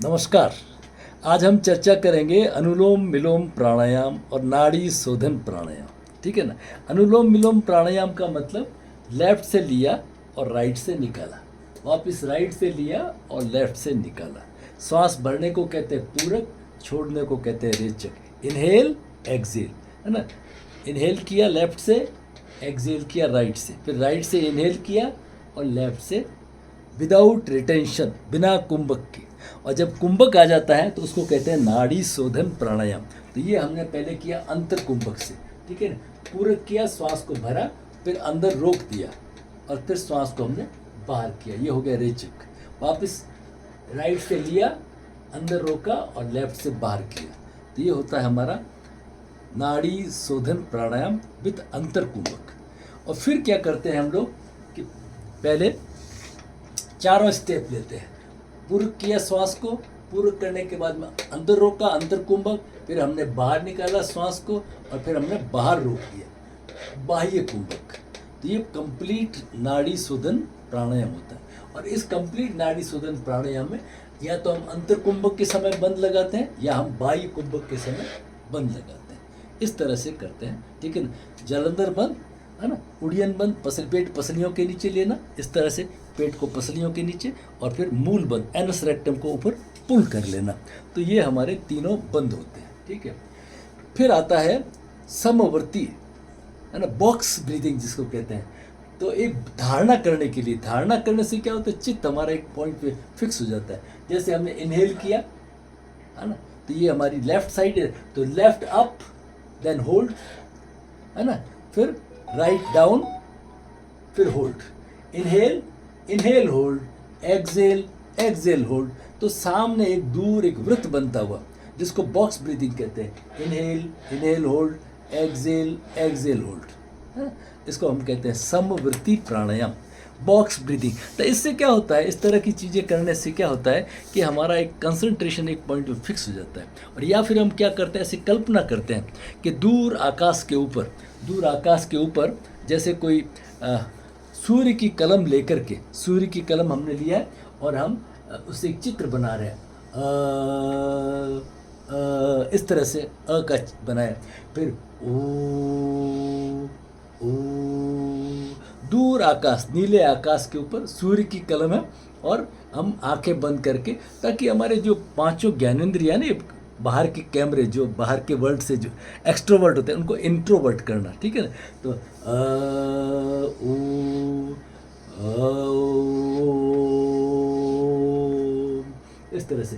नमस्कार। आज हम चर्चा करेंगे अनुलोम विलोम प्राणायाम और नाड़ी शोधन प्राणायाम। ठीक है ना। अनुलोम विलोम प्राणायाम का मतलब लेफ्ट से लिया और राइट से निकाला, वापस राइट से लिया और लेफ्ट से निकाला। श्वास भरने को कहते हैं पूरक, छोड़ने को कहते हैं रेचक। इनहेल एक्सेल, है ना। इनहेल किया लेफ्ट से, एक्सेल किया राइट से, फिर राइट से इनहेल किया और लेफ्ट से विदाउट रिटेंशन, बिना कुंभक के। और जब कुंभक आ जाता है तो उसको कहते हैं नाड़ी शोधन प्राणायाम। तो ये हमने पहले किया अंतर कुंभक से, ठीक है ना। पूरक किया, श्वास को भरा, फिर अंदर रोक दिया और फिर श्वास को हमने बाहर किया, ये हो गया रेचक। वापस राइट से लिया, अंदर रोका और लेफ्ट से बाहर किया। तो ये होता है हमारा नाड़ी शोधन प्राणायाम विद अंतर कुंभक। और फिर क्या करते हैं हम लोग कि पहले चारों स्टेप लेते हैं। पूरक किया श्वास को, पूरक करने के बाद में अंदर रोका अंतर कुंभक, फिर हमने बाहर निकाला श्वास को और फिर हमने बाहर रोक दिया बाह्य कुंभक। तो ये कंप्लीट नाड़ी शोधन प्राणायाम होता है। और इस कंप्लीट नाड़ी शोधन प्राणायाम में या तो हम अंतर कुंभक के समय बंद लगाते हैं या हम बाह्य कुंभक के समय बंद लगाते हैं। इस तरह से करते हैं, ठीक है ना। जलंधर बंद, है ना, उड़ियन बंद, पेट पसलियों के नीचे लेना, इस तरह से पेट को पसलियों के नीचे, और फिर मूल बंद, एनस रेक्टम को ऊपर पुल कर लेना। तो ये हमारे तीनों बंद होते हैं, ठीक है। फिर आता है समवर्ती, है ना, बॉक्स ब्रीदिंग जिसको कहते हैं। तो एक धारणा करने के लिए, धारणा करने से क्या होता है, चित्त हमारा एक पॉइंट पे फिक्स हो जाता है। जैसे हमने इनहेल किया, है ना, तो ये हमारी लेफ्ट साइड है, तो लेफ्ट अप देन होल्ड, है ना, फिर राइट डाउन, फिर hold. Inhale, inhale hold, exhale, exhale hold. तो सामने एक दूर एक वृत्त बनता हुआ जिसको बॉक्स ब्रीदिंग कहते हैं। Inhale, inhale hold, exhale, exhale hold. इसको हम कहते हैं समवर्ती प्राणायाम, बॉक्स ब्रीदिंग। तो इससे क्या होता है, इस तरह की चीज़ें करने से क्या होता है कि हमारा एक कंसंट्रेशन एक पॉइंट पे फिक्स हो जाता है। और या फिर हम क्या करते हैं, ऐसी कल्पना करते हैं कि दूर आकाश के ऊपर, दूर आकाश के ऊपर जैसे कोई सूर्य की कलम लेकर के, सूर्य की कलम हमने लिया है और हम उससे एक चित्र बना रहे हैं। इस तरह से का बनाया, फिर ओ, दूर आकाश, नीले आकाश के ऊपर सूर्य की कलम है और हम आंखें बंद करके, ताकि हमारे जो पांचों ज्ञानेंद्रियां ना, बाहर के कैमरे, जो बाहर के वर्ल्ड से जो एक्सट्रोवर्ट होते हैं उनको इंट्रोवर्ट करना, ठीक है ना। तो इस तरह से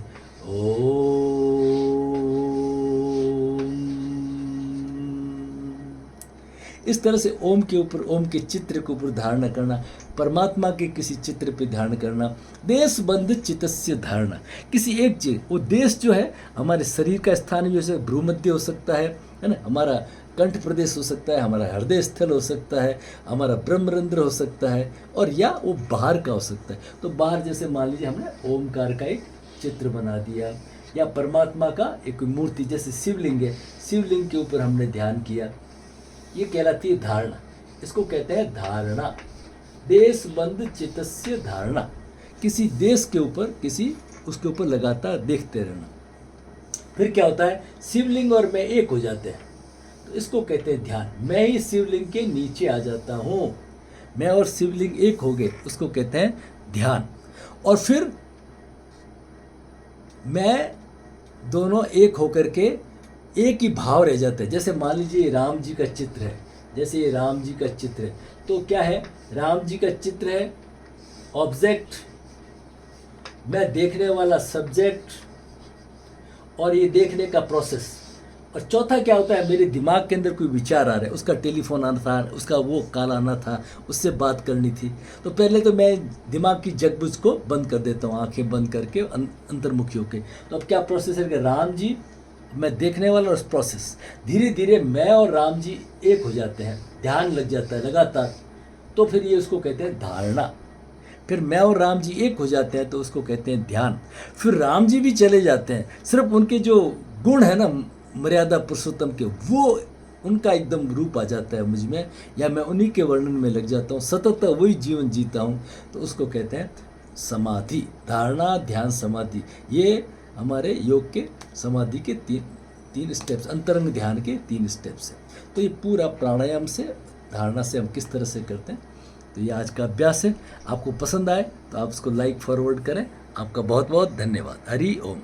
इस तरह से ओम के ऊपर, ओम के चित्र के ऊपर धारणा करना, परमात्मा के किसी चित्र पे ध्यान करना। देश बंध चित्तस्य धारणा, किसी एक चीज, वो देश जो है हमारे शरीर का स्थान भी हो सकता है, भ्रूमध्य हो सकता है ना, हमारा कंठ प्रदेश हो सकता है, हमारा हृदय स्थल हो सकता है, हमारा ब्रह्मरंध्र हो सकता है, और या वो बाहर का हो सकता है। तो बाहर जैसे मान लीजिए हमने ओमकार का एक चित्र बना दिया, या परमात्मा का एक मूर्ति, जैसे शिवलिंग है, शिवलिंग के ऊपर हमने ध्यान किया, ये कहलाती है धारणा। इसको कहते हैं धारणा, देश बंद चित्तस्य धारणा। किसी देश के ऊपर, किसी उसके ऊपर लगातार देखते रहना। फिर क्या होता है, शिवलिंग और मैं एक हो जाते हैं, तो इसको कहते हैं ध्यान। मैं ही शिवलिंग के नीचे आ जाता हूँ, मैं और शिवलिंग एक हो गए, उसको कहते हैं ध्यान। और फिर मैं दोनों एक होकर के एक ही भाव रह जाता है। जैसे मान लीजिए राम जी का चित्र है, जैसे ये राम जी का चित्र है, तो क्या है, राम जी का चित्र है, ऑब्जेक्ट, मैं देखने वाला सब्जेक्ट, और ये देखने का प्रोसेस। और चौथा क्या होता है, मेरे दिमाग के अंदर कोई विचार आ रहा है, उसका टेलीफोन आना था, उसका वो कॉल आना था, उससे बात करनी थी, तो पहले तो मैं दिमाग की जगबुझ को बंद कर देता हूँ, आंखें बंद करके अंतर्मुखी होके। तो अब क्या प्रोसेस है कि राम जी, मैं देखने वाला, और प्रोसेस धीरे धीरे मैं और राम जी एक हो जाते हैं, ध्यान लग जाता है लगातार। तो फिर ये उसको कहते हैं धारणा। फिर मैं और राम जी एक हो जाते हैं तो उसको कहते हैं ध्यान। फिर राम जी भी चले जाते हैं, सिर्फ उनके जो गुण है ना मर्यादा पुरुषोत्तम के, वो उनका एकदम रूप आ जाता है मुझ में, या मैं उन्हीं के वर्णन में लग जाता हूँ, सतत वही जीवन जीता हूँ, तो उसको कहते हैं समाधि, धारणा ध्यान समाधि, ये हमारे योग के समाधि के तीन स्टेप्स, अंतरंग ध्यान के 3 स्टेप्स हैं। तो ये पूरा प्राणायाम से, धारणा से हम किस तरह से करते हैं, तो ये आज का अभ्यास है। आपको पसंद आए तो आप इसको लाइक फॉरवर्ड करें। आपका बहुत बहुत धन्यवाद। हरि ओम।